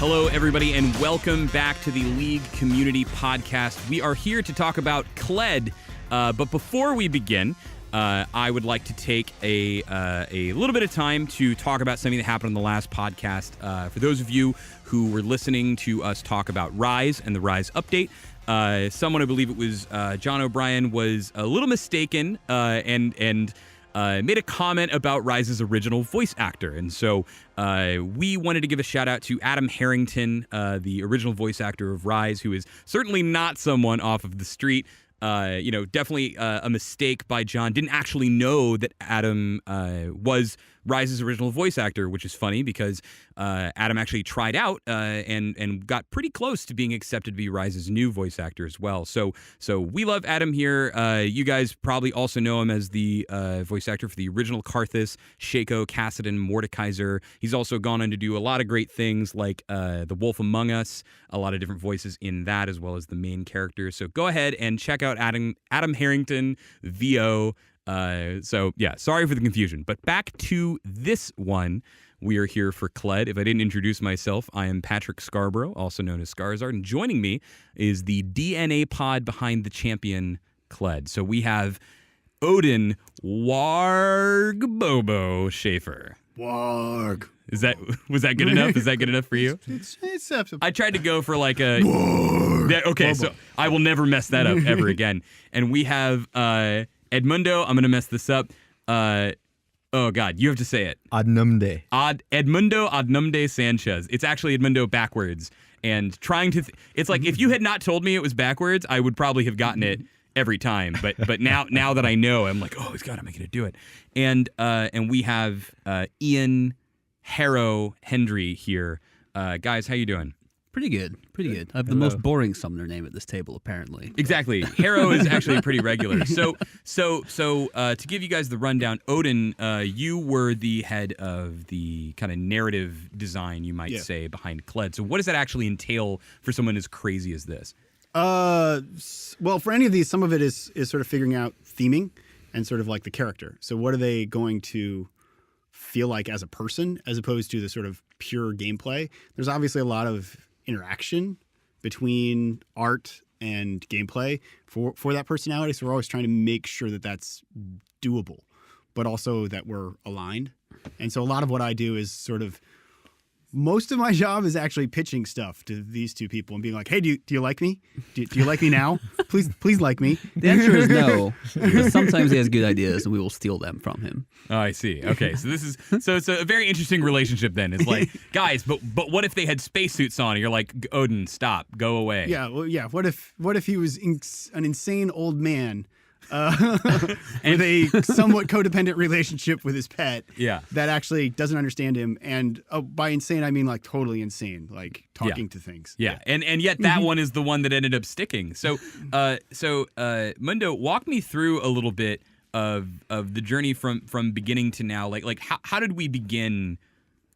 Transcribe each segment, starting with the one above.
Hello, everybody, and welcome back to the League Community Podcast. We are here to talk about Kled, but before we begin, I would like to take a little bit of time to talk about something that happened on the last podcast. For those of you who were listening to us talk about Rise and the Rise update, someone, I believe it was John O'Brien, was a little mistaken and made a comment about Rise's original voice actor. And so we wanted to give a shout out to Adam Harrington, the original voice actor of Rise, who is certainly not someone off of the street. Definitely a mistake by John. Didn't actually know that Adam was Rise's original voice actor, which is funny because Adam actually tried out and got pretty close to being accepted to be Rise's new voice actor as well. So we love Adam here. You guys probably also know him as the voice actor for the original Karthus, Shaco, Kassadin, Mordekaiser. He's also gone on to do a lot of great things like The Wolf Among Us, a lot of different voices in that, as well as the main characters. So go ahead and check out Adam Harrington, VO. Sorry for the confusion. But back to this one. We are here for Kled. If I didn't introduce myself, I am Patrick Scarborough, also known as Skarzard, and joining me is the DNA pod behind the champion, Kled. So we have Odin Wargbobo Shafer. Warg. Was that good enough? Is that good enough for you? It's acceptable. I tried to go for like a... Okay, Bobo. so I will never mess that up ever again. And we have Edmundo. I'm going to mess this up. Oh, God, you have to say it. Adnumde. Edmundo Adnumde Sanchez. It's actually Edmundo backwards. And trying to... it's like, if you had not told me it was backwards, I would probably have gotten it every time. But now that I know, I'm like, oh, he's got to make it do it. And we have Iain, Harrow, Hendry here. Guys, how you doing? Pretty good. I have the most boring summoner name at this table, apparently. Exactly. Harrow is actually pretty regular. So to give you guys the rundown, Odin, you were the head of the kind of narrative design, you might say, behind Kled. So what does that actually entail for someone as crazy as this? Well, for any of these, some of it is sort of figuring out theming and sort of like the character. So what are they going to feel like as a person as opposed to the sort of pure gameplay? There's obviously a lot of interaction between art and gameplay for that personality. So we're always trying to make sure that that's doable, but also that we're aligned. And so a lot of what I do is sort of, most of my job is actually pitching stuff to these two people and being like, hey, do you like me? Do you like me now? Please like me. The answer is no. Sometimes he has good ideas and we will steal them from him. Oh, I see. Okay, so it's a very interesting relationship then. It's like, guys, but what if they had spacesuits on? And you're like, Odin, stop, go away. Yeah, well, yeah. What if he was an insane old man with a somewhat codependent relationship with his pet that actually doesn't understand him, and by insane I mean like totally insane, like talking to things. And yet that one is the one that ended up sticking. So Mundo, walk me through a little bit of the journey from beginning to now. Like how did we begin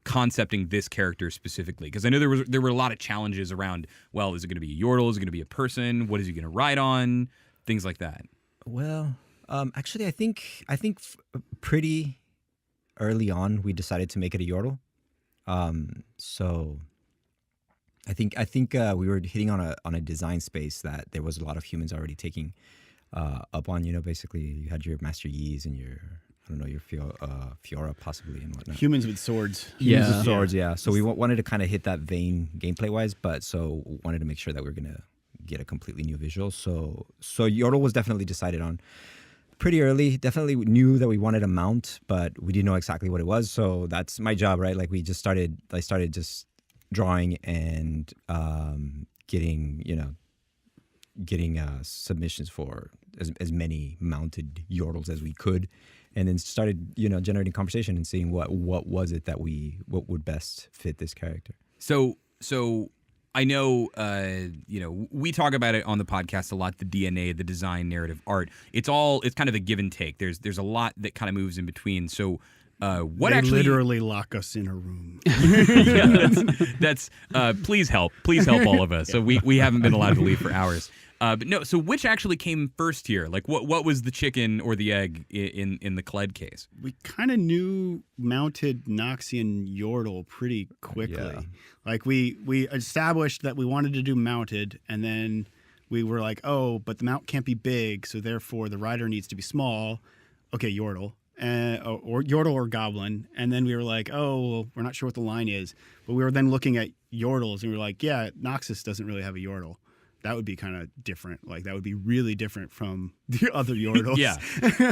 concepting this character specifically? Because I know there were a lot of challenges around, well, is it going to be a Yordle? Is it going to be a person? What is he going to ride on? Things like that. Well, actually, I think pretty early on we decided to make it a Yordle. So I think we were hitting on a design space that there was a lot of humans already taking up on. You know, basically you had your Master Yi's and your Fiora possibly and whatnot. Humans with swords. Humans with swords, yeah. So we wanted to kind of hit that vein gameplay wise, but so wanted to make sure that we were gonna get a completely new visual. So Yordle was definitely decided on pretty early. Definitely knew that we wanted a mount, but we didn't know exactly what it was. So that's my job, right? Like I started just drawing and getting submissions for as many mounted Yordles as we could, and then started generating conversation and seeing what was it that what would best fit this character. So I know, we talk about it on the podcast a lot, the DNA, the design, narrative, art. It's kind of a give and take. There's a lot that kind of moves in between. So they literally lock us in a room. That's please help all of us. So we haven't been allowed to leave for hours. But no, so which actually came first here? Like, what was the chicken or the egg in the Kled case? We kind of knew mounted Noxian Yordle pretty quickly. Yeah. Like we established that we wanted to do mounted, and then we were like, oh, but the mount can't be big, so therefore the rider needs to be small. Okay, Yordle. Or Yordle or Goblin. And then we were like, oh, well, we're not sure what the line is. But we were then looking at Yordles, and we were like, yeah, Noxus doesn't really have a Yordle. That would be kind of different. Like, that would be really different from the other Yordles. Yeah.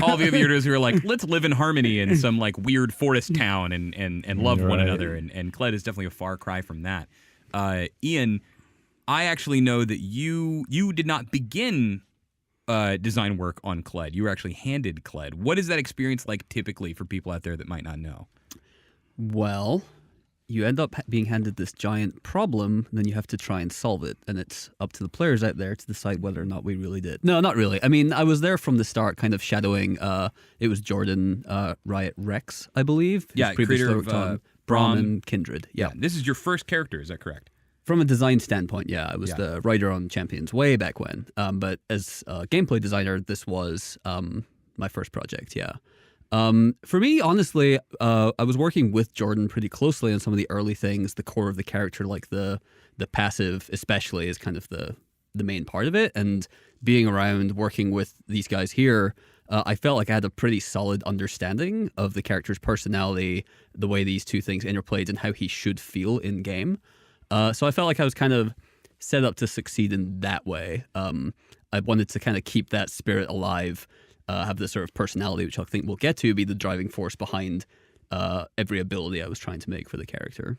All the other Yordles who are like, let's live in harmony in some like weird forest town and love one another. And Kled is definitely a far cry from that. Iain, I actually know that you did not begin design work on Kled. You were actually handed Kled. What is that experience like typically for people out there that might not know? Well, you end up being handed this giant problem, and then you have to try and solve it. And it's up to the players out there to decide whether or not we really did. No, not really. I mean, I was there from the start, kind of shadowing. It was Jordan Riot Rex, I believe. Yeah, creator of Braum and Kindred. Yeah. This is your first character, is that correct? From a design standpoint, yeah, I was the writer on Champions way back when. But as a gameplay designer, this was my first project, yeah. For me, honestly, I was working with Jordan pretty closely on some of the early things. The core of the character, like the passive especially, is kind of the main part of it. And being around working with these guys here, I felt like I had a pretty solid understanding of the character's personality, the way these two things interplayed, and how he should feel in game. So I felt like I was kind of set up to succeed in that way. I wanted to kind of keep that spirit alive, have this sort of personality, which I think we'll get to, be the driving force behind every ability I was trying to make for the character.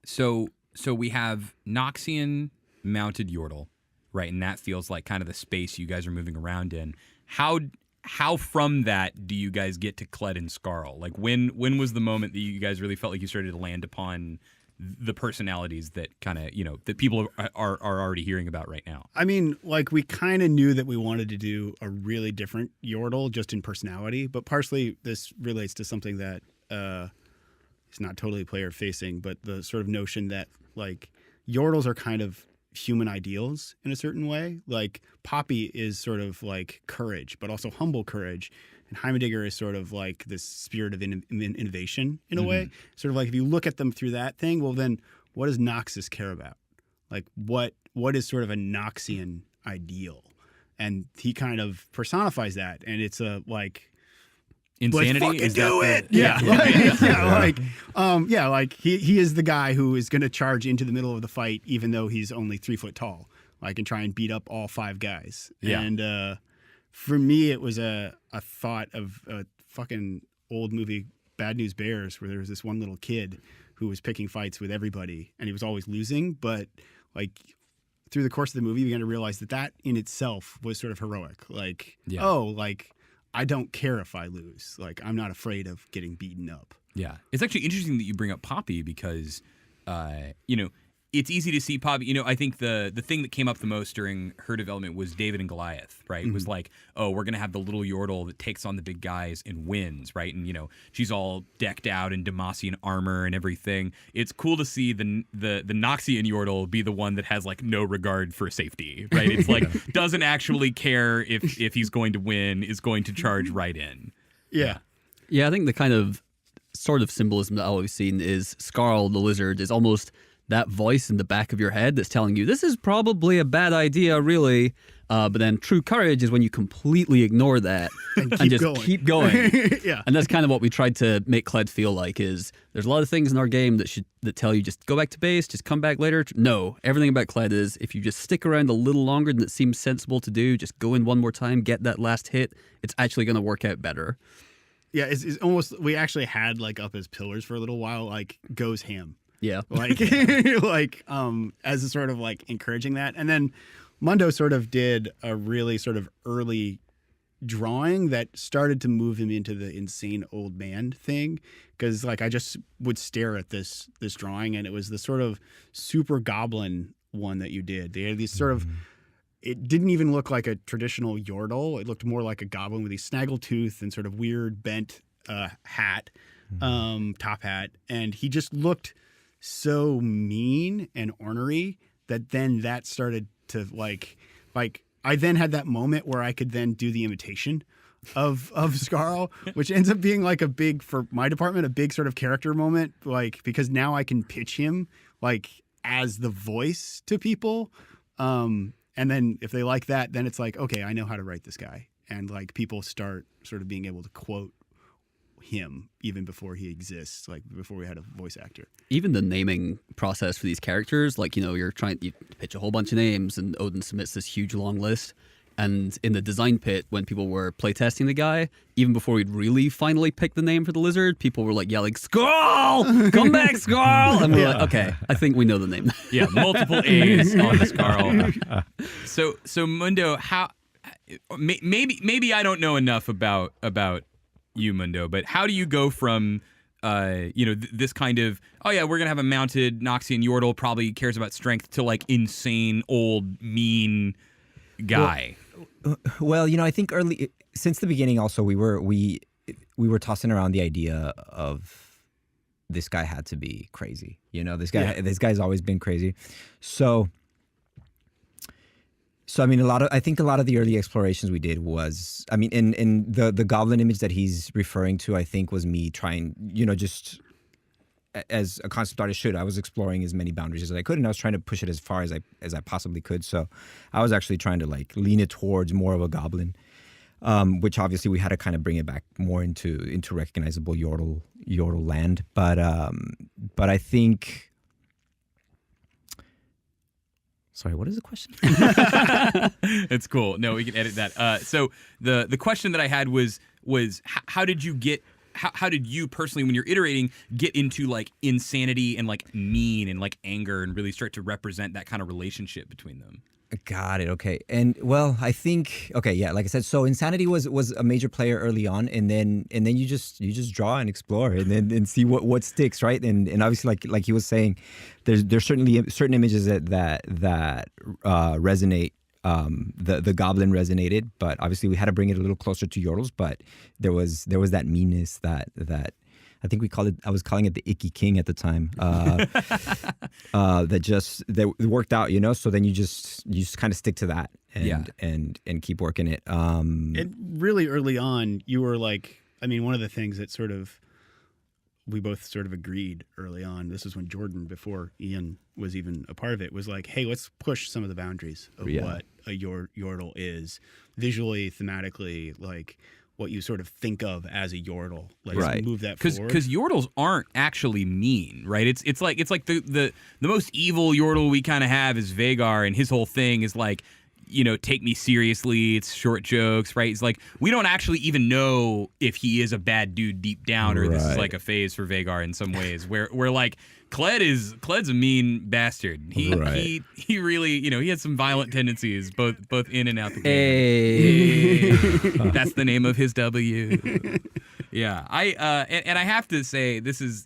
So we have Noxian mounted Yordle, right? And that feels like kind of the space you guys are moving around in. How from that do you guys get to Kled and Skarl? Like when was the moment that you guys really felt like you started to land upon the personalities that kind of, that people are already hearing about right now? I mean, like, we kind of knew that we wanted to do a really different Yordle just in personality, but partially this relates to something that is not totally player facing, but the sort of notion that, like, Yordles are kind of human ideals in a certain way. Like, Poppy is sort of like courage, but also humble courage. And Heimerdinger is sort of like this spirit of innovation in a way. Sort of like if you look at them through that thing, well, then what does Noxus care about? Like what is sort of a Noxian ideal? And he kind of personifies that. And it's a like insanity. Let's is do that it. Like he is the guy who is going to charge into the middle of the fight, even though he's only 3 foot tall, like, and try and beat up all 5 guys. Yeah. And for me, it was a thought of a fucking old movie, Bad News Bears, where there was this one little kid who was picking fights with everybody, and he was always losing. But like through the course of the movie, you began to realize that in itself was sort of heroic. Like, like, I don't care if I lose. Like, I'm not afraid of getting beaten up. Yeah. It's actually interesting that you bring up Poppy because, it's easy to see Poppy. I think the thing that came up the most during her development was David and Goliath, right? It was like, oh, we're going to have the little Yordle that takes on the big guys and wins, right? And, she's all decked out in Demacian armor and everything. It's cool to see the Noxian Yordle be the one that has, like, no regard for safety, right? It's like, doesn't actually care if he's going to win, is going to charge right in. Yeah. Yeah, I think the kind of sort of symbolism that I've always seen is Skarl the lizard is almost that voice in the back of your head that's telling you this is probably a bad idea, really. But then true courage is when you completely ignore that and just keep going. Yeah. And that's kind of what we tried to make Kled feel like is there's a lot of things in our game that tell you just go back to base, just come back later. No, everything about Kled is if you just stick around a little longer than it seems sensible to do, just go in one more time, get that last hit, it's actually going to work out better. Yeah, it's almost, we actually had like up as pillars for a little while, like goes ham. Yeah. Like, as a sort of like encouraging that. And then Mundo sort of did a really sort of early drawing that started to move him into the insane old man thing. Cause like, I just would stare at this drawing, and it was the sort of super goblin one that you did. They had these sort of, it didn't even look like a traditional Yordle. It looked more like a goblin with these snaggletooth and sort of weird bent hat, top hat. And he just looked so mean and ornery that then that started to like I then had that moment where I could then do the imitation of Scarl, which ends up being like for my department, a big sort of character moment, like, because now I can pitch him like as the voice to people. And then if they like that, then it's like, okay, I know how to write this guy. And like people start sort of being able to quote him even before he exists, like before we had a voice actor. Even the naming process for these characters, like, you pitch a whole bunch of names and Odin submits this huge long list. And in the design pit, when people were playtesting the guy, even before we'd really finally picked the name for the lizard, people were like yelling, "Scarl! Come back, Scarl!" And we're like, okay, I think we know the name. Yeah, multiple A's on the Scarl. So Mundo, how maybe I don't know enough about you, Mundo, but how do you go from this kind of, oh yeah, we're gonna have a mounted Noxian Yordle, probably cares about strength, to like insane old mean guy? Well, I think since the beginning, also we were tossing around the idea of this guy had to be crazy. This guy's always been crazy. So I mean, I think a lot of the early explorations we did was, I mean, in the goblin image that he's referring to, I think was me trying, just as a concept artist should, I was exploring as many boundaries as I could, and I was trying to push it as far as I possibly could. So I was actually trying to like lean it towards more of a goblin, which obviously we had to kind of bring it back more into recognizable Yordle land. But I think, sorry, what is the question? It's cool. No, we can edit that. So the question that I had was how did you get? How did you personally, when you're iterating, get into like insanity and like mean and like anger and really start to represent that kind of relationship between them? Got it. Okay. And well, I think, okay, yeah, like I said, so insanity was a major player early on, and then you just draw and explore and see what sticks, right? And obviously, like he was saying, there's certainly certain images that resonate. The goblin resonated, but obviously we had to bring it a little closer to Yordles. But there was that meanness that I think I was calling it the Icky King at the time. That worked out, So then you just kind of stick to that and keep working it. And really early on, you were like, I mean, one of the things that sort of we both sort of agreed early on, this is when Jordan, before Iain was even a part of it, was like, hey, let's push some of the boundaries of what a Yordle is, visually, thematically, like what you sort of think of as a Yordle. Let's move that forward. Because Yordles aren't actually mean, right? It's like the most evil Yordle we kind of have is Vhagar, and his whole thing is like, take me seriously. It's short jokes, right? It's like, we don't actually even know if he is a bad dude deep down, or this is like a phase for Vhagar in some ways, where like Kled's a mean bastard. He really, he had some violent tendencies, both in and out the game. Hey. That's the name of his W. Yeah, and I have to say, this is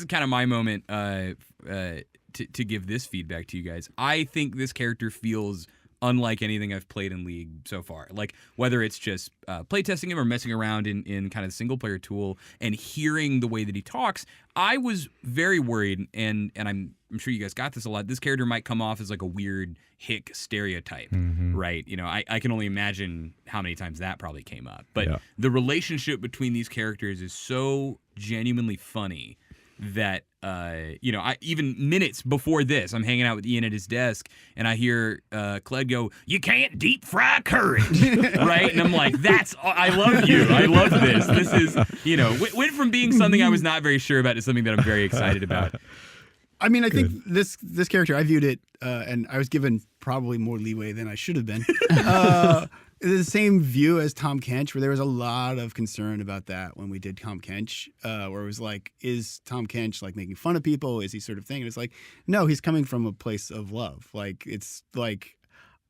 kind of my moment to give this feedback to you guys. I think this character feels unlike anything I've played in League so far. Like, whether it's just playtesting him or messing around in kind of the single-player tool and hearing the way that he talks, I was very worried, and I'm sure you guys got this a lot, this character might come off as like a weird hick stereotype, right? I can only imagine how many times that probably came up. But the relationship between these characters is so genuinely funny that I even minutes before this, I'm hanging out with Iain at his desk, and I hear Kled go, "You can't deep fry courage," right? And I'm like, I love you. I love this. This is, went from being something I was not very sure about to something that I'm very excited about. I mean, I think this character, I viewed it, and I was given probably more leeway than I should have been. The same view as Tom Kench, where there was a lot of concern about that when we did Tom Kench, where it was like, is Tom Kench like making fun of people? Is he sort of thing? And it's like, no, he's coming from a place of love. Like, it's like,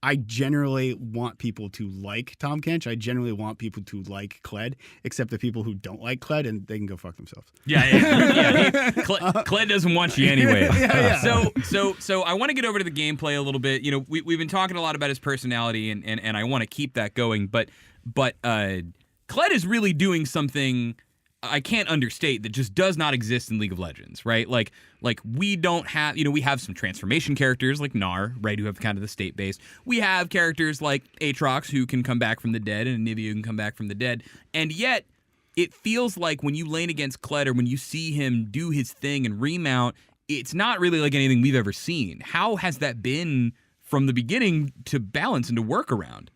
I generally want people to like Tom Kench. I generally want people to like Kled, except the people who don't like Kled, and they can go fuck themselves. Kled doesn't want you anyway. So I want to get over to the gameplay a little bit. We've been talking a lot about his personality, and I want to keep that going. But Kled is really doing something I can't understate that just does not exist in League of Legends, right? Like we don't have, we have some transformation characters like Gnar, right, who have kind of the state base. We have characters like Aatrox who can come back from the dead, and Anivia who can come back from the dead. And yet, it feels like when you lane against Kled or when you see him do his thing and remount, it's not really like anything we've ever seen. How has that been from the beginning to balance and to work around?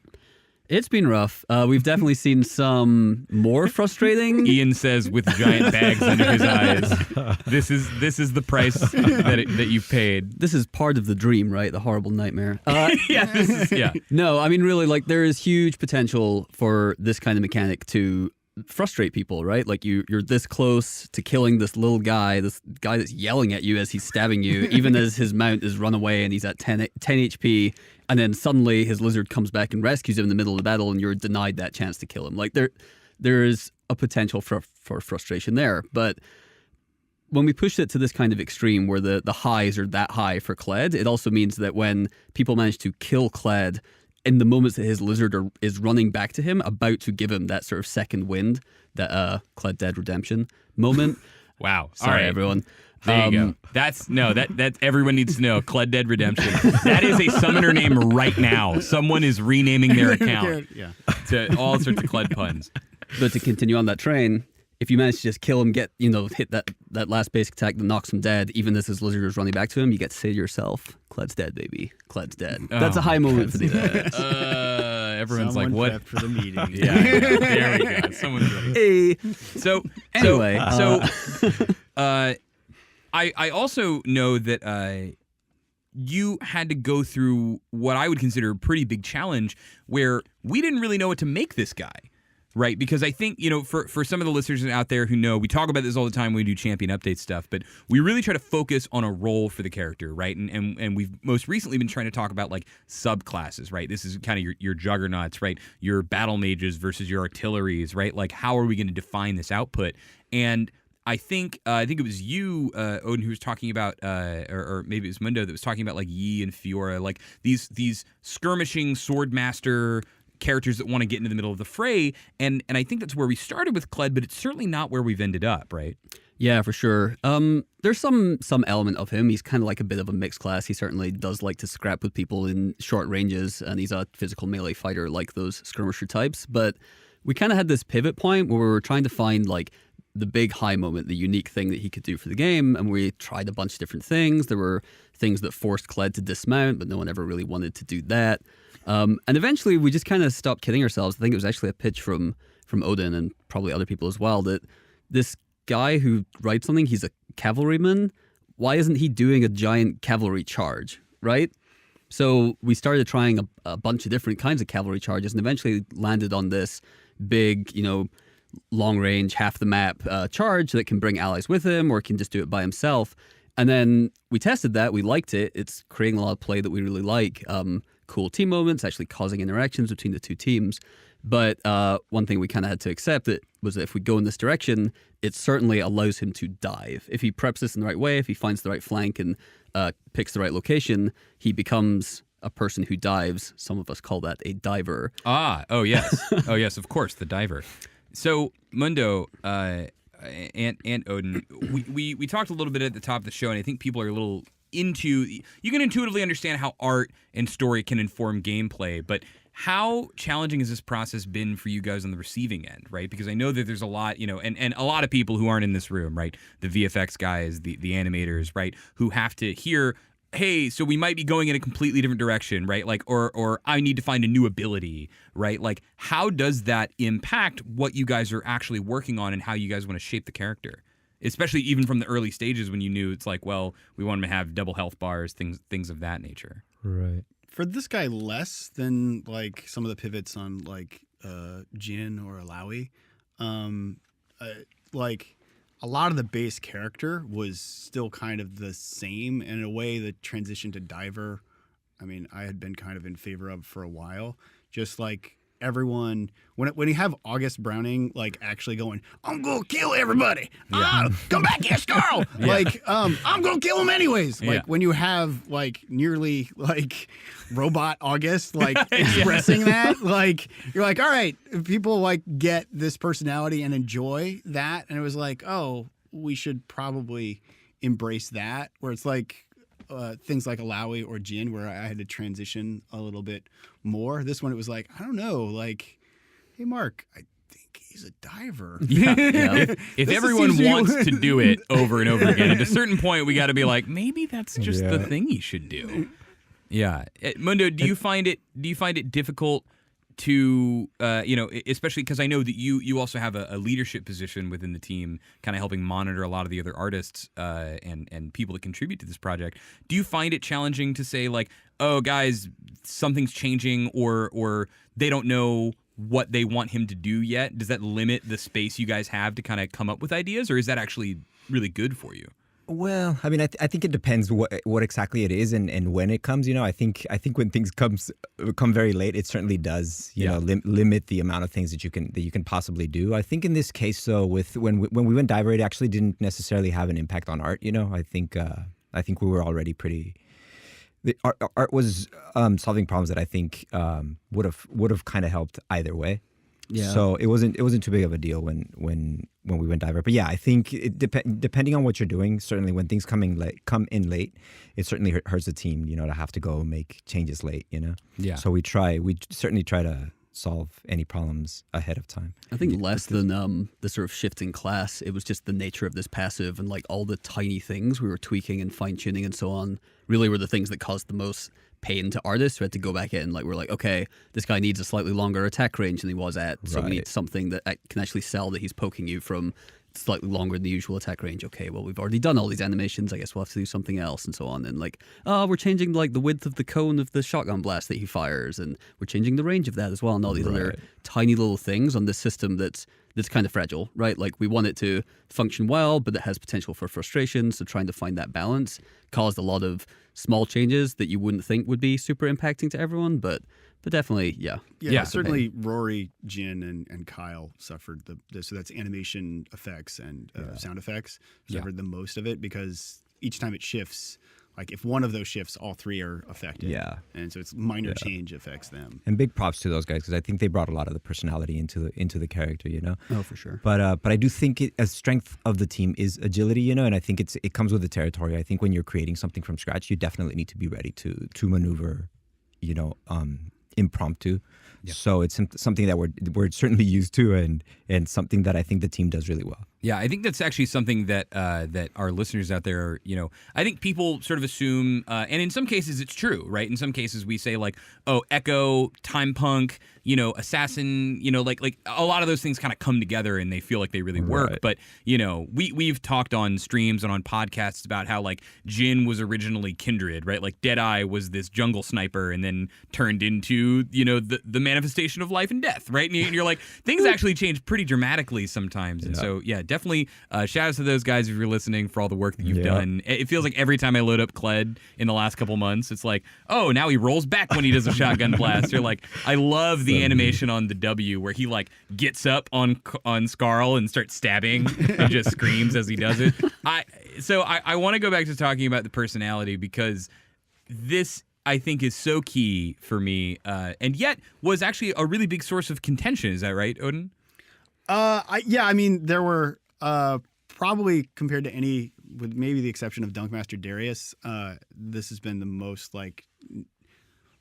It's been rough. We've definitely seen some more frustrating. Iain says with giant bags under his eyes, "This is the price that you paid." This is part of the dream, right? The horrible nightmare. Yeah. No, I mean, really, like, there is huge potential for this kind of mechanic to frustrate people, right? Like, you're this close to killing this guy that's yelling at you as he's stabbing you, even as his mount is run away and he's at 10 HP, and then suddenly his lizard comes back and rescues him in the middle of the battle, and you're denied that chance to kill him. Like, there is a potential for frustration there, but when we push it to this kind of extreme where the highs are that high for Kled, it also means that when people manage to kill Kled in the moments that his lizard is running back to him, about to give him that sort of second wind, that Kled Dead Redemption moment. Wow. Sorry, All right. everyone. There you go. That everyone needs to know. Kled Dead Redemption. That is a summoner name right now. Someone is renaming their account to all sorts of Kled puns. But to continue on that train, if you manage to just kill him, hit that last basic attack that knocks him dead, even as his lizard is running back to him, you get to say to yourself, Kled's dead, baby. Kled's dead. That's a high moment for the event. Everyone's Someone like, what? prepped for the meeting. Yeah, there we go. Someone's ready. Hey. So Anyway, I also know that you had to go through what I would consider a pretty big challenge where we didn't really know what to make this guy, right? Because I think, for some of the listeners out there who know, we talk about this all the time when we do champion update stuff, but we really try to focus on a role for the character, right? And we've most recently been trying to talk about like subclasses, right? This is kind of your juggernauts, right? Your battle mages versus your artilleries, right? Like, how are we going to define this output? And I think it was you, Odin, who was talking about, or maybe it was Mundo that was talking about like Yi and Fiora, like these skirmishing swordmaster characters that want to get into the middle of the fray, and I think that's where we started with Kled, but it's certainly not where we've ended up, right? Yeah, for sure. There's some element of him. He's kind of like a bit of a mixed class. He certainly does like to scrap with people in short ranges, and he's a physical melee fighter like those skirmisher types. But we kind of had this pivot point where we were trying to find like the big high moment, the unique thing that he could do for the game, and we tried a bunch of different things. There were things that forced Kled to dismount, but no one ever really wanted to do that. And eventually we just kind of stopped kidding ourselves. I think it was actually a pitch from Odin and probably other people as well, that this guy who rides something, he's a cavalryman. Why isn't he doing a giant cavalry charge, right? So we started trying a bunch of different kinds of cavalry charges and eventually landed on this big, long range, half the map charge that can bring allies with him or can just do it by himself. And then we tested that. We liked it. It's creating a lot of play that we really like. Cool team moments, actually causing interactions between the two teams. But one thing we kind of had to accept was that if we go in this direction, it certainly allows him to dive. If he preps this in the right way, if he finds the right flank and picks the right location, he becomes a person who dives. Some of us call that a diver. Oh yes, of course, the diver. So Mundo and Odin, we talked a little bit at the top of the show, and I think people are a little you can intuitively understand how art and story can inform gameplay, but how challenging has this process been for you guys on the receiving end, right? Because I know that there's a lot, and a lot of people who aren't in this room, right? The VFX guys, the animators, right? Who have to hear, hey, so we might be going in a completely different direction, right? Like, or I need to find a new ability, right? Like, how does that impact what you guys are actually working on and how you guys want to shape the character? Especially even from the early stages when you knew it's like, well, we want him to have double health bars, things of that nature. Right. For this guy, less than like some of the pivots on like Jin or Alawi. Like a lot of the base character was still kind of the same. And in a way, the transition to diver, I mean, I had been kind of in favor of for a while. Just like everyone when you have August Browning like actually going, I'm gonna kill everybody. Come back here, Scarl. Like I'm gonna kill him anyways. Like when you have like nearly like robot August like expressing that, like you're like, all right, people like get this personality and enjoy that, and it was like, oh, we should probably embrace that. Where it's like things like Alawi or Jin, where I had to transition a little bit more. This one, it was like, I don't know, like, hey, Mark, I think he's a diver. If everyone wants to do it over and over again, at a certain point, we got to be like, maybe that's just the thing he should do. Yeah, Mundo, do you find it difficult to especially because I know that you also have a leadership position within the team, kind of helping monitor a lot of the other artists and people that contribute to this project. Do you find it challenging to say like, oh guys, something's changing, or they don't know what they want him to do yet? Does that limit the space you guys have to kind of come up with ideas, or is that actually really good for you? Well, I mean, I think it depends what exactly it is and when it comes. I think when things come very late, it certainly does limit the amount of things that you can possibly do. I think in this case, though, with when we went diver, it actually didn't necessarily have an impact on art. I think we were already pretty. The art was solving problems that I think would have kind of helped either way. Yeah. So it wasn't too big of a deal when we went diver. But yeah, I think depending on what you're doing, certainly when things come in late, it certainly hurts the team, to have to go make changes late, Yeah. So we certainly try to solve any problems ahead of time. I think less than the sort of shift in class, it was just the nature of this passive and like all the tiny things we were tweaking and fine tuning and so on really were the things that caused the most pain to artists who had to go back in. Like, we're like, okay, this guy needs a slightly longer attack range than he was at, so we need something that can actually sell that he's poking you from slightly longer than the usual attack range. Okay, well, we've already done all these animations, I guess we'll have to do something else, and so on. And like, we're changing like the width of the cone of the shotgun blast that he fires, and we're changing the range of that as well, and all these other tiny little things on this system that's kind of fragile, right? Like, we want it to function well, but it has potential for frustration, so trying to find that balance caused a lot of small changes that you wouldn't think would be super impacting to everyone, but definitely, yeah. Certainly Rory, Jin, and Kyle suffered so that's animation effects and sound effects suffered the most of it, because each time it shifts, like if one of those shifts, all three are affected. Yeah, and so it's minor change affects them. And big props to those guys, because I think they brought a lot of the personality into the character. Oh, for sure. But I do think a strength of the team is agility. And I think it comes with the territory. I think when you're creating something from scratch, you definitely need to be ready to maneuver, impromptu. Yeah. So it's something that we're certainly used to, and something that I think the team does really well. Yeah, I think that's actually something that that our listeners out there, I think people sort of assume, and in some cases it's true, right? In some cases we say like, oh, Echo, Time Punk, Assassin, like a lot of those things kind of come together and they feel like they really work. Right. But we've talked on streams and on podcasts about how like Jin was originally Kindred, right? Like Deadeye was this jungle sniper and then turned into the manifestation of life and death, right? And you're like, things actually change pretty dramatically sometimes, and so definitely shout out to those guys if you're listening for all the work that you've done. It feels like every time I load up Kled in the last couple months, it's like, oh, now he rolls back when he does a shotgun blast. You're like, I love the animation on the W where he like gets up on Scarl and starts stabbing and just screams as he does it. I want to go back to talking about the personality, because this, I think, is so key for me, and yet was actually a really big source of contention. Is that right, Odin? I mean, there were probably, compared to any, with maybe the exception of Dunkmaster Darius, this has been the most like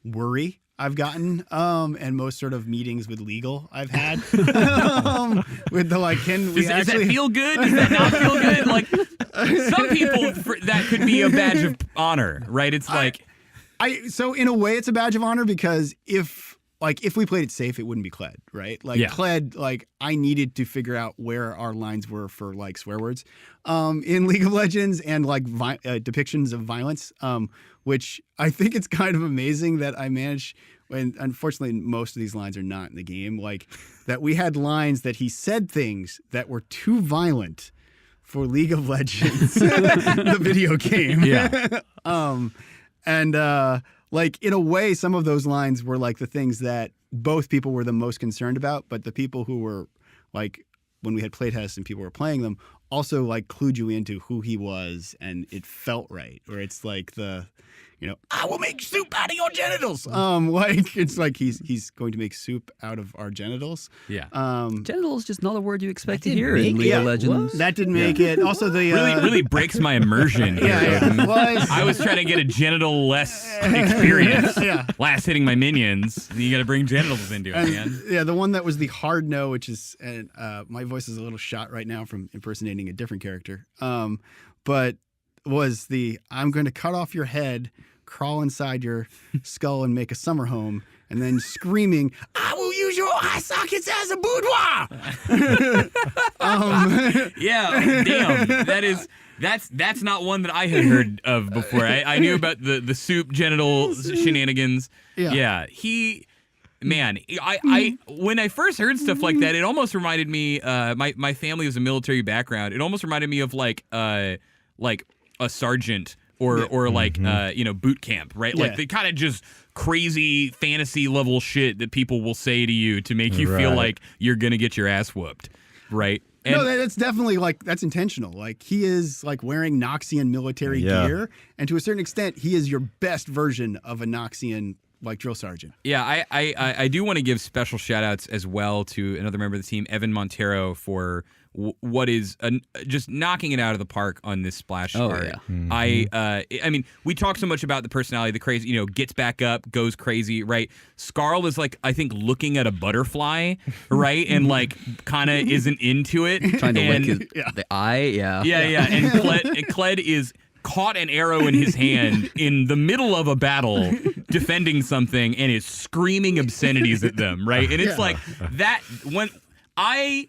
worry I've gotten, and most sort of meetings with legal I've had. With the like, can we does that feel good? Does that not feel good? Like, some people, that could be a badge of honor, right? It's like, so in a way, it's a badge of honor, because if we played it safe, it wouldn't be Kled, right? Like Kled, like I needed to figure out where our lines were for like swear words in League of Legends, and like depictions of violence, which I think it's kind of amazing that I managed. And unfortunately, most of these lines are not in the game. Like that, we had lines that he said things that were too violent for League of Legends, the video game. Yeah. Like in a way, some of those lines were like the things that both people were the most concerned about, but the people who were like when we had playtests and people were playing them also like clued you into who he was, and it felt right. Or it's like I will make soup out of your genitals. Like it's like he's going to make soup out of our genitals. Yeah. Genital is just not a word you expect to didn't hear in make League of it. Legends. That didn't make it. Also, the Really breaks my immersion here. yeah. Well, I was trying to get a genital-less experience. Yeah. Last hitting my minions. You got to bring genitals into it, man. Yeah, the one that was the hard no, which is, and my voice is a little shot right now from impersonating a different character, but was the I'm going to cut off your head, crawl inside your skull, and make a summer home, and then screaming, I will use your eye sockets as a boudoir. Yeah, damn. That's not one that I had heard of before. I knew about the soup genital shenanigans. Yeah. Man, I when I first heard stuff like that, it almost reminded me. My family has a military background. It almost reminded me of like a sergeant or like boot camp, right? Like the kind of just crazy fantasy level shit that people will say to you to make you feel like you're gonna get your ass whooped, right? And no, that's definitely that's intentional. Like he is like wearing Noxian military gear, and to a certain extent, he is your best version of a Noxian like drill sergeant. Yeah, I do want to give special shout outs as well to another member of the team, Evan Montero, for what is just knocking it out of the park on this splash art. Yeah. Mm-hmm. I mean, we talk so much about the personality, the crazy, gets back up, goes crazy, right? Scarl is like, I think, looking at a butterfly, right? And like kind of isn't into it. Trying to lick the eye, Yeah. And Kled is caught an arrow in his hand in the middle of a battle defending something and is screaming obscenities at them, right? And it's like that when a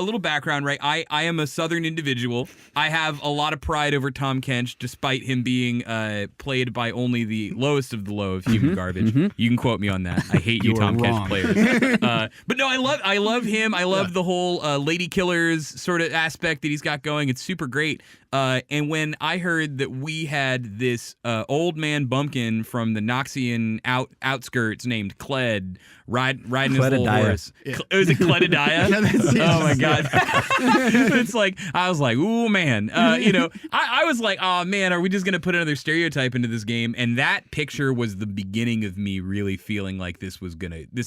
little background, right? I am a Southern individual. I have a lot of pride over Tom Kench, despite him being played by only the lowest of the low of human garbage. You can quote me on that. I hate you Tom Kench players. But no, I love him. I love the whole Lady Killers sort of aspect that he's got going. It's super great. And when I heard that we had this old man bumpkin from the Noxian outskirts named Kled riding his little horse. Yeah. Was it Kledadiah? Oh my God. It's like, I was like, ooh man. I was like, oh man, are we just going to put another stereotype into this game? And that picture was the beginning of me really feeling like this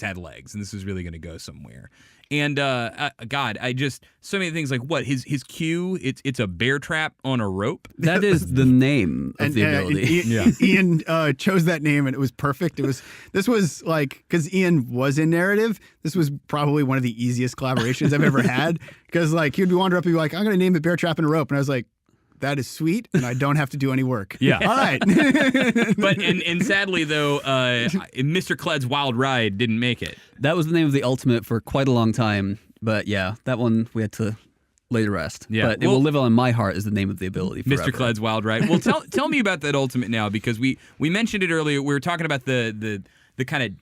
had legs and this was really going to go somewhere. And God, so many things like what his cue. It's a bear trap on a rope. That is the name of the ability. Iain chose that name, and it was perfect. This was like because Iain was in narrative. This was probably one of the easiest collaborations I've ever had because like he'd wander up and be like, "I'm going to name it bear trap and a rope," and I was like, that is sweet, and I don't have to do any work. Yeah. All right. But and sadly though, Mr. Kled's Wild Ride didn't make it. That was the name of the ultimate for quite a long time. But yeah, that one we had to lay to rest. Yeah. But it will live on in my heart as the name of the ability forever. Mr. Kled's Wild Ride. Well, tell me about that ultimate now, because we mentioned it earlier. We were talking about the kind of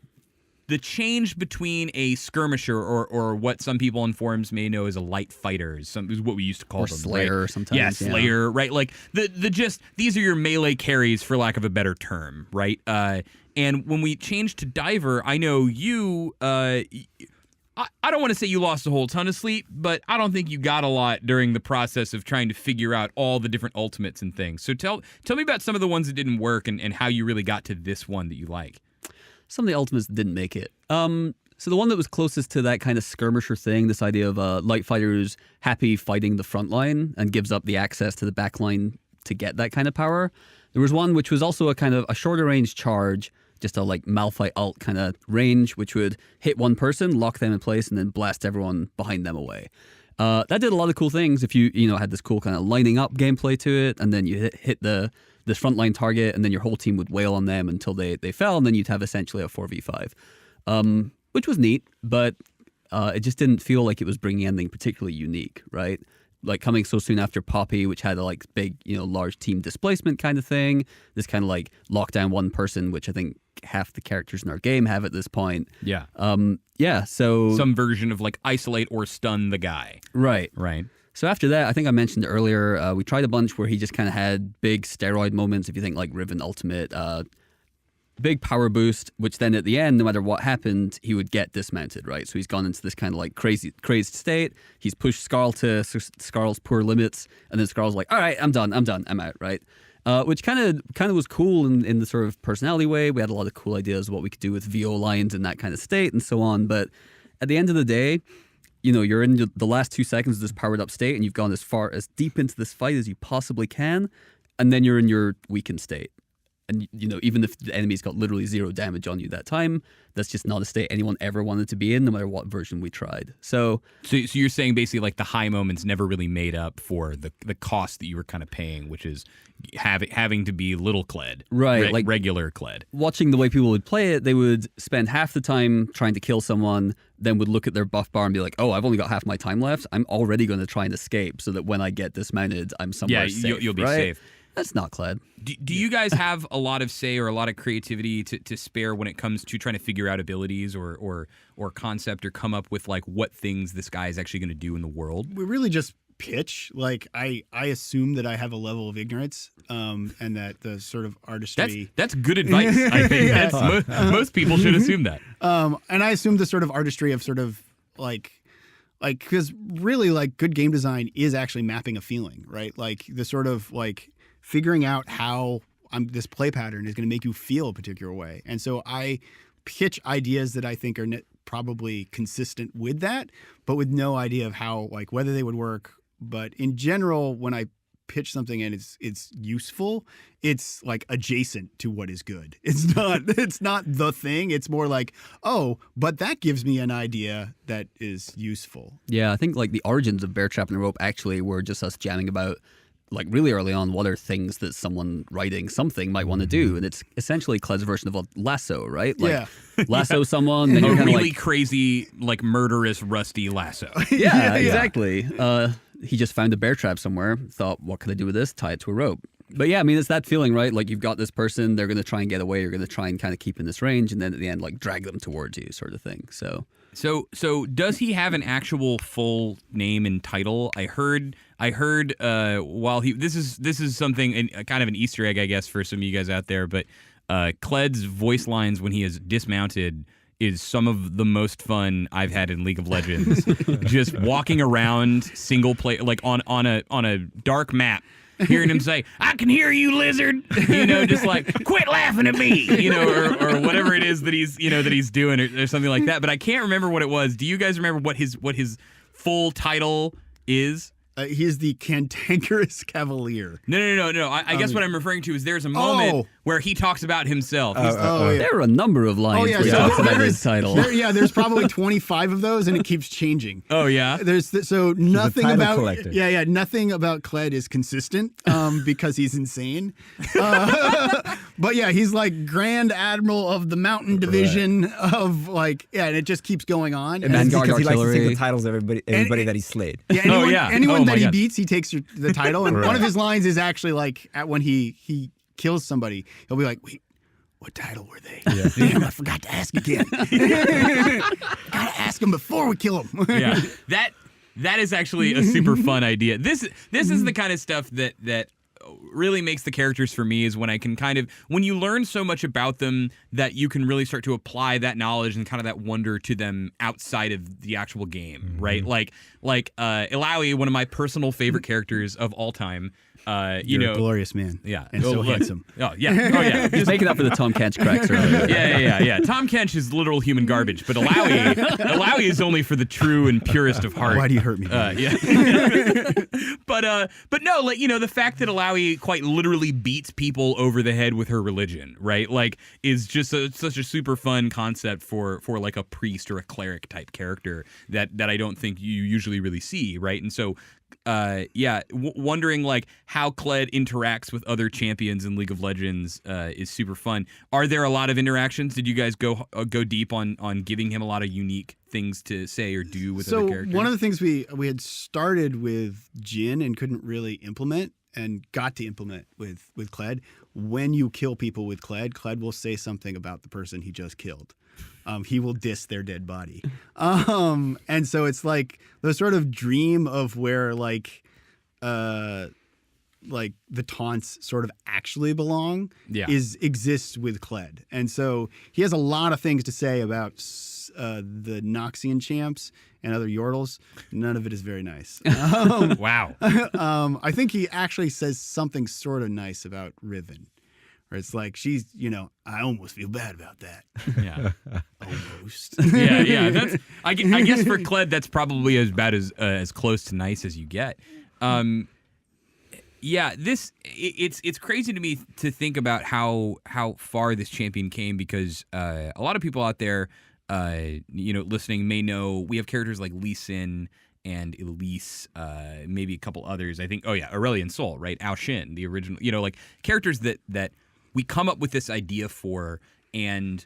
the change between a skirmisher or what some people in forums may know as a light fighter is what we used to call or them, Slayer right? sometimes. Yeah, Slayer, right? Like these are your melee carries, for lack of a better term, right? And when we changed to Diver, I know you. I don't want to say you lost a whole ton of sleep, but I don't think you got a lot during the process of trying to figure out all the different ultimates and things. So tell me about some of the ones that didn't work and how you really got to this one that you like. Some of the ultimates didn't make it. So the one that was closest to that kind of skirmisher thing, this idea of light fighters happy fighting the front line and gives up the access to the back line to get that kind of power. There was one which was also a kind of a shorter range charge, just a like Malphite ult kind of range, which would hit one person, lock them in place, and then blast everyone behind them away. That did a lot of cool things if you had this cool kind of lining up gameplay to it, and then you hit this frontline target, and then your whole team would wail on them until they fell, and then you'd have essentially a 4v5, which was neat, but it just didn't feel like it was bringing anything particularly unique, right? Like coming so soon after Poppy, which had a like big, large team displacement kind of thing, this kind of like lockdown one person, which I think half the characters in our game have at this point. Yeah. So some version of like isolate or stun the guy. Right. So after that, I think I mentioned earlier, we tried a bunch where he just kind of had big steroid moments. If you think like Riven Ultimate, big power boost, which then at the end, no matter what happened, he would get dismounted, right? So he's gone into this kind of like crazed state. He's pushed Skarl to Skarl's poor limits, and then Skarl's like, all right, I'm done, I'm out, right? Which kind of was cool in the sort of personality way. We had a lot of cool ideas of what we could do with VO lines in that kind of state and so on. But at the end of the day, you're in the last 2 seconds of this powered up state, and you've gone as deep into this fight as you possibly can, and then you're in your weakened state. And, even if the enemy's got literally 0 damage on you that time, that's just not a state anyone ever wanted to be in, no matter what version we tried. So you're saying basically like the high moments never really made up for the cost that you were kind of paying, which is having to be little Kled. Right. Like regular Kled. Watching the way people would play it, they would spend half the time trying to kill someone, then would look at their buff bar and be like, oh, I've only got half my time left. I'm already going to try and escape so that when I get dismounted, I'm somewhere safe. You'll be right? safe. That's not Kled. Do you guys have a lot of say or a lot of creativity to spare when it comes to trying to figure out abilities or concept or come up with like what things this guy is actually going to do in the world? We really just pitch. Like I assume that I have a level of ignorance, and that the sort of artistry. That's good advice. I think most people should assume that. And I assume the sort of artistry of sort of like because really like good game design is actually mapping a feeling, right? Like the sort of like figuring out how this play pattern is going to make you feel a particular way. And so I pitch ideas that I think are probably consistent with that, but with no idea of how, like, whether they would work. But in general, when I pitch something and it's useful, it's like adjacent to what is good. It's not the thing. It's more like, oh, but that gives me an idea that is useful. Yeah, I think like the origins of Bear Trap and the Rope actually were just us jamming about, like really early on, what are things that someone writing something might want to do, and it's essentially Kled's version of a lasso, right? Like, lasso someone, then a you're kind of really like crazy, like murderous, rusty lasso. yeah, exactly. He just found a bear trap somewhere, thought, what can I do with this? Tie it to a rope. But yeah, I mean, it's that feeling, right? Like you've got this person, they're going to try and get away, you're going to try and kind of keep in this range, and then at the end, like drag them towards you, sort of thing. So does he have an actual full name and title? I heard while this is something, kind of an Easter egg, I guess, for some of you guys out there, but Kled's voice lines when he is dismounted is some of the most fun I've had in League of Legends. Just walking around single player, like on a dark map, hearing him say, "I can hear you, lizard," just like, "Quit laughing at me," or whatever it is that he's doing, or something like that. But I can't remember what it was. Do you guys remember what his full title is? He is the Cantankerous Cavalier. No. I guess what I'm referring to is there's a moment where he talks about himself. Yeah. There are a number of lines where he talks about his title. There's probably 25 of those, and it keeps changing. Oh yeah. Nothing about collector. nothing about Kled is consistent because he's insane. But yeah, he's like Grand Admiral of the Mountain Division of and it just keeps going on. And Vanguard because he likes to take Artillery. the titles of everybody that he slayed. Yeah, anyone that he beats, he takes the title. And one of his lines is actually like when he kills somebody, he'll be like, "Wait, what title were they? Yeah. Damn, I forgot to ask again. Gotta ask him before we kill him." Yeah, that is actually a super fun idea. This is the kind of stuff that really makes the characters for me, is when I can when you learn so much about them that you can really start to apply that knowledge and kind of that wonder to them outside of the actual game, right? Like Ilaoi, one of my personal favorite characters of all time. You're a glorious man. Yeah. And so handsome. Oh yeah. Just making up for the Tom Kench cracks earlier. Yeah. Tom Kench is literal human garbage, but Ilaoi is only for the true and purest of heart. Why do you hurt me? Yeah. But no, the fact that Ilaoi quite literally beats people over the head with her religion, right? Like, is just such a super fun concept for like a priest or a cleric type character that I don't think you usually really see, right? And so wondering like how Kled interacts with other champions in League of Legends is super fun. Are there a lot of interactions? Did you guys go deep on giving him a lot of unique things to say or do with other characters? One of the things we had started with Jhin and couldn't really implement and got to implement with Kled. When you kill people with Kled will say something about the person he just killed. He will diss their dead body. And so it's like the sort of dream of where like like the taunts sort of actually belong Yeah. exists with Kled. And so he has a lot of things to say about the Noxian champs and other Yordles. None of it is very nice. Wow. I think he actually says something sort of nice about Riven. Where it's like, she's, I almost feel bad about that. Yeah. Almost. Yeah. That's I guess for Kled, that's probably as bad as close to nice as you get. Yeah, it's crazy to me to think about how far this champion came, because a lot of people out there, listening may know we have characters like Lee Sin and Elise, maybe a couple others. I think, Aurelion Sol, right? Ao Shin, the original, like characters that we come up with this idea for, and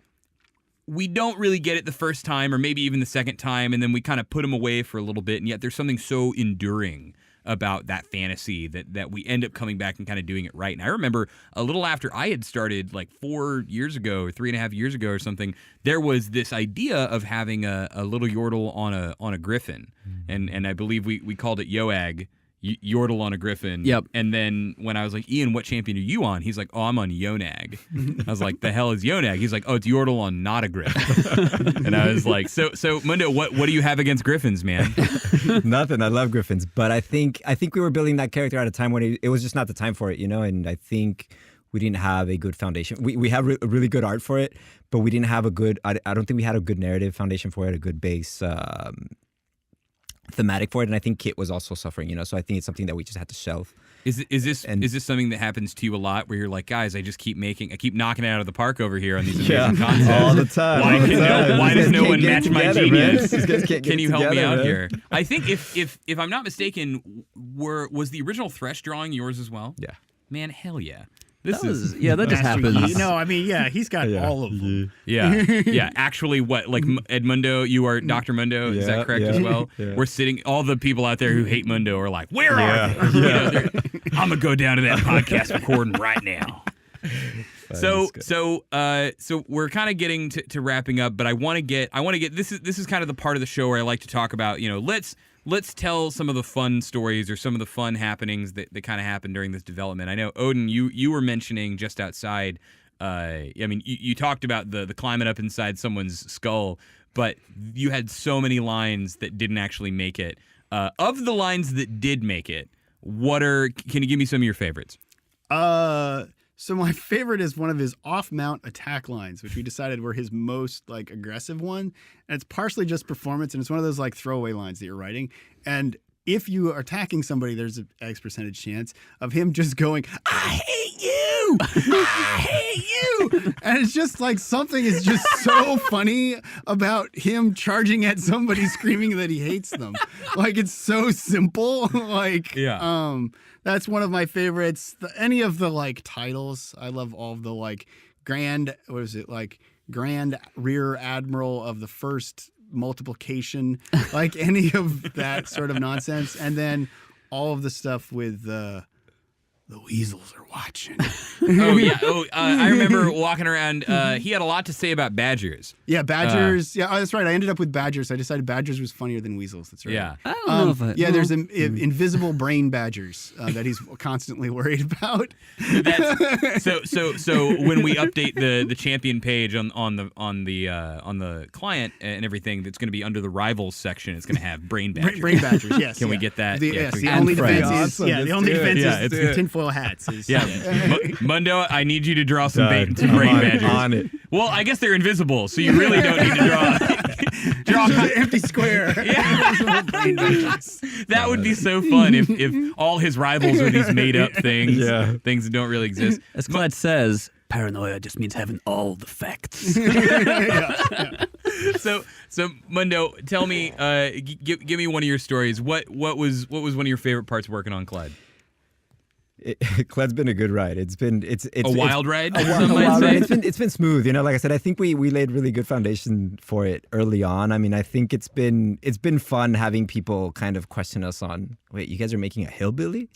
we don't really get it the first time or maybe even the second time, and then we kind of put them away for a little bit, and yet there's something so enduring about that fantasy that we end up coming back and kind of doing it right. And I remember a little after I had started, like 4 years ago or 3.5 years ago or something, there was this idea of having a little Yordle on a Griffin, and I believe we called it Yoag. Yordle on a Griffin. Yep. And then when I was like, Iain, what champion are you on? He's like, oh, I'm on Yonag. I was like, the hell is Yonag? He's like, oh, it's Yordle on not a Griffin. And I was like, so Mundo, what do you have against Griffins, man? Nothing. I love Griffins, but I think we were building that character at a time when it was just not the time for it, and I think we didn't have a good foundation. We have really good art for it, but we didn't have a good. I don't think we had a good narrative foundation for it, a good base. Thematic for it, and I think Kit was also suffering, so I think it's something that we just had to shelve. Is this something that happens to you a lot, where you're like, guys, I keep knocking it out of the park over here on these amazing concepts all the time. Why does no one match my genius? Can you help me out here? I think if I'm not mistaken, was the original Thresh drawing yours as well? Yeah. Man, hell yeah. That just happens. No, I mean, he's got all of them. Yeah. Actually, what, like Edmundo, you are Dr. Mundo, is that correct as well? Yeah. We're sitting, all the people out there who hate Mundo are like, where are they? Yeah. I'm gonna go down to that podcast recording right now. So we're kind of getting to wrapping up, but I want to get this is kind of the part of the show where I like to talk about, let's tell some of the fun stories or some of the fun happenings that kind of happened during this development. I know, Odin, you were mentioning just outside, you talked about the climbing up inside someone's skull, but you had so many lines that didn't actually make it. Of the lines that did make it, can you give me some of your favorites? So my favorite is one of his off-mount attack lines, which we decided were his most aggressive one. And it's partially just performance, and it's one of those throwaway lines that you're writing. And if you are attacking somebody, there's an X percentage chance of him just going, I hate you! I hate you! And it's just something is just so funny about him charging at somebody screaming that he hates them. It's so simple. That's one of my favorites. Any of the titles, I love all of the grand, Grand Rear Admiral of the First Multiplication, any of that sort of nonsense. And then all of the stuff with the weasels are watching. Oh, yeah. I remember walking around. He had a lot to say about badgers. Yeah, badgers. That's right. I ended up with badgers. I decided badgers was funnier than weasels. That's right. Yeah. I don't know if I... there's invisible brain badgers that he's constantly worried about. So when we update the champion page on the client and everything, that's going to be under the rivals section. It's going to have brain badgers. Brain badgers. Yes. Can we get that? The only defense is the only defense is tinfoil hats. Mundo, I need you to draw some brain badgers. On it. Well, I guess they're invisible, so you really don't need to draw an empty square. Yeah. That would be so fun if all his rivals are these made up things, things that don't really exist. As Kled says, paranoia just means having all the facts. So Mundo, tell me, give me one of your stories. What was one of your favorite parts working on Kled? Kled's been a good ride. It's a wild ride. A wild ride. It's been smooth. Like I said, I think we laid really good foundation for it early on. I mean, I think it's been fun having people kind of question us on, wait, you guys are making a hillbilly?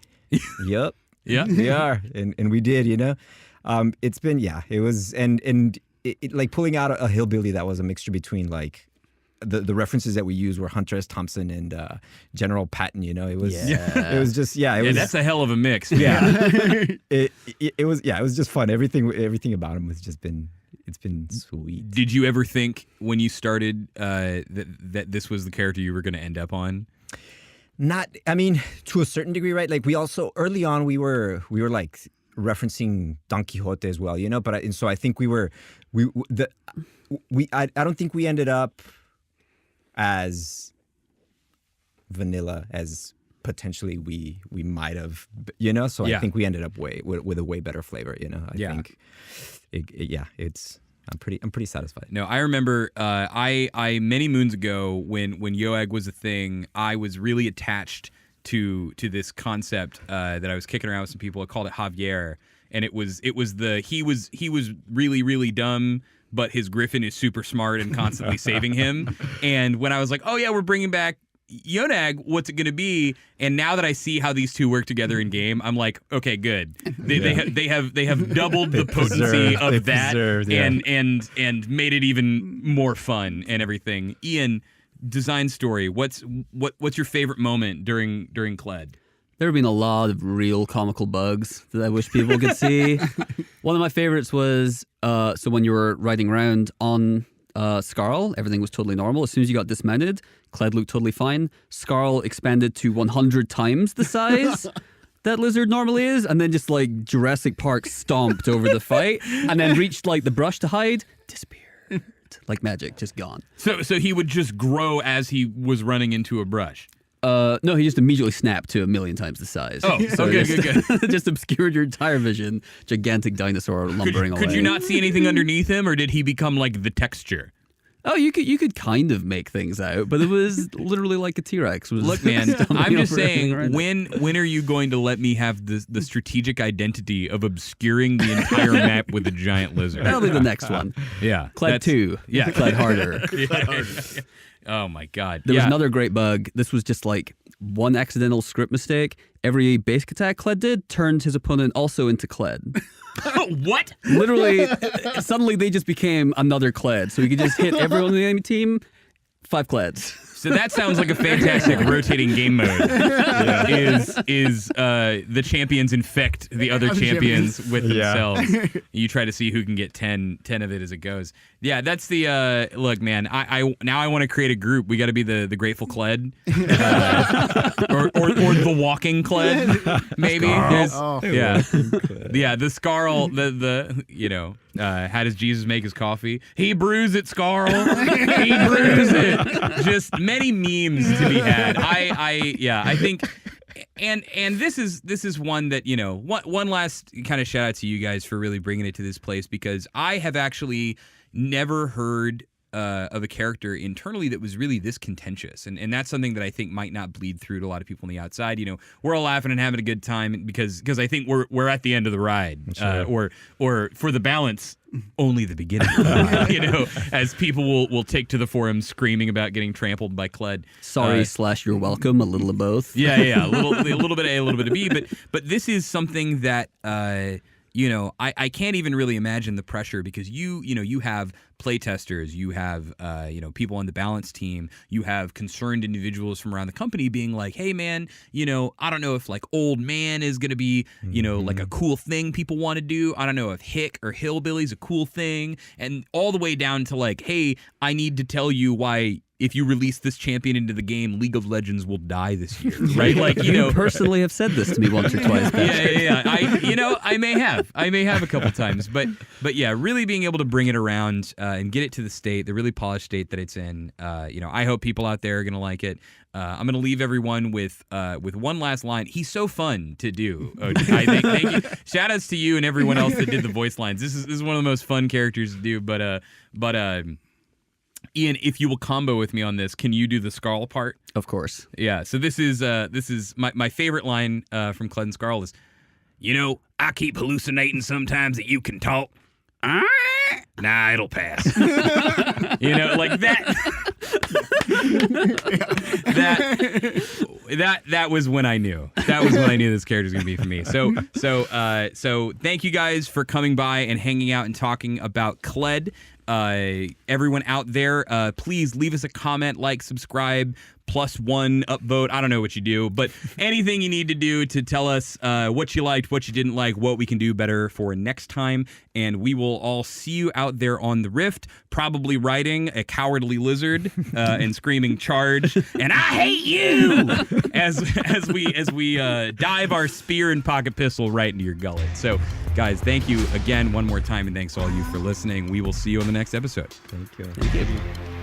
Yep. Yeah, we are, and we did. It's been it was and it pulling out a hillbilly that was a mixture between the references that we used were Hunter S. Thompson and General Patton. You know, it was Yeah. it was just it was That's a hell of a mix. yeah. it was just fun. Everything about him has just been it's been sweet. Did you ever think when you started that this was the character you were going to end up on? Not, I mean, to a certain degree, right? Like we also early on we were like referencing Don Quixote as well, you know. But so I think I don't think we ended up as vanilla as potentially we might have, you know. So Yeah. I think we ended up with a way better flavor, you know. I Yeah. think, I'm pretty satisfied. No, I remember I many moons ago when Yoag was a thing, I was really attached to this concept that I was kicking around with some people. I called it Javier, and it was he was really, really dumb, but his griffin is super smart and constantly saving him. And when I was like, oh yeah, we're bringing back Yonag, what's it going to be? And now that I see how these two work together in game, I'm like, okay, good. They have doubled the potency of that and made it even more fun and everything. Iain, design story. What's your favorite moment during Kled? There have been a lot of real comical bugs that I wish people could see. One of my favorites was so when you were riding around on Skarl, everything was totally normal. As soon as you got dismounted, Kled looked totally fine. Skarl expanded to 100 times the size that lizard normally is, and then just like Jurassic Park stomped over the fight, and then reached like the brush to hide, disappeared like magic, just gone. So he would just grow as he was running into a brush. No, he just immediately snapped to 1,000,000 times the size. Oh, okay, good. Just obscured your entire vision. Gigantic dinosaur lumbering away. Could you not see anything underneath him, or did he become like the texture? Oh, you could kind of make things out, but it was literally like a T-Rex. Look, man, I'm just saying, around. when are you going to let me have the strategic identity of obscuring the entire map with a giant lizard? That'll be the next one. Yeah, Kled 2. Yeah, Kled harder. Yeah. Oh my God. There was another great bug. This was just like one accidental script mistake. Every basic attack Kled did turned his opponent also into Kled. What? Literally, suddenly they just became another Kled. So he could just hit everyone on the enemy team, 5 Kleds. So that sounds like a fantastic rotating game mode. Is the champions infect the other champions with themselves. You try to see who can get 10 of it as it goes. Yeah, that's the look, man. I now I want to create a group. We got to be the Grateful Kled, or the Walking Kled, maybe. The Skarl. The you know. How does Jesus make his coffee? He brews it, Skarl. He brews it. Just many memes to be had. I think, and this is one that, you know, one last kind of shout out to you guys for really bringing it to this place, because I have actually never heard of a character internally that was really this contentious, and that's something that I think might not bleed through to a lot of people on the outside. You know, we're all laughing and having a good time because I think we're at the end of the ride, or for the balance, only the beginning. You know, as people will take to the forums screaming about getting trampled by Kled. Sorry / you're welcome, a little of both. Yeah, a little bit of A, a little bit of B, but this is something that. You know, I can't even really imagine the pressure, because you have playtesters, you have people on the balance team, you have concerned individuals from around the company being like, hey man, you know, I don't know if like old man is gonna be, you know, like a cool thing people want to do. I don't know if hick or hillbilly's a cool thing, and all the way down to like, hey, I need to tell you why. If you release this champion into the game, League of Legends will die this year, right? Like, you personally have said this to me once or twice. Yeah. I may have a couple times, but yeah, really being able to bring it around and get it to the state, the really polished state that it's in. I hope people out there are gonna like it. I'm gonna leave everyone with one last line. He's so fun to do. Odin. I think. Thank you. Shout outs to you and everyone else that did the voice lines. This is one of the most fun characters to do. But Iain, if you will combo with me on this, can you do the Skarl part? Of course. Yeah. So this is my favorite line from Kled and Skarl is, you know, I keep hallucinating sometimes that you can talk. Nah, it'll pass. You know, like that. That was when I knew. That was when I knew this character was going to be for me. So thank you guys for coming by and hanging out and talking about Kled. Everyone out there, please leave us a comment, like, subscribe, +1 upvote. I don't know what you do, but anything you need to do to tell us what you liked, what you didn't like, what we can do better for next time. And we will all see you out there on the Rift, probably riding a cowardly lizard and screaming "charge" and "I hate you" as we dive our spear and pocket pistol right into your gullet. So, guys, thank you again one more time, and thanks all you for listening. We will see you on the next episode. Thank you. Thank you.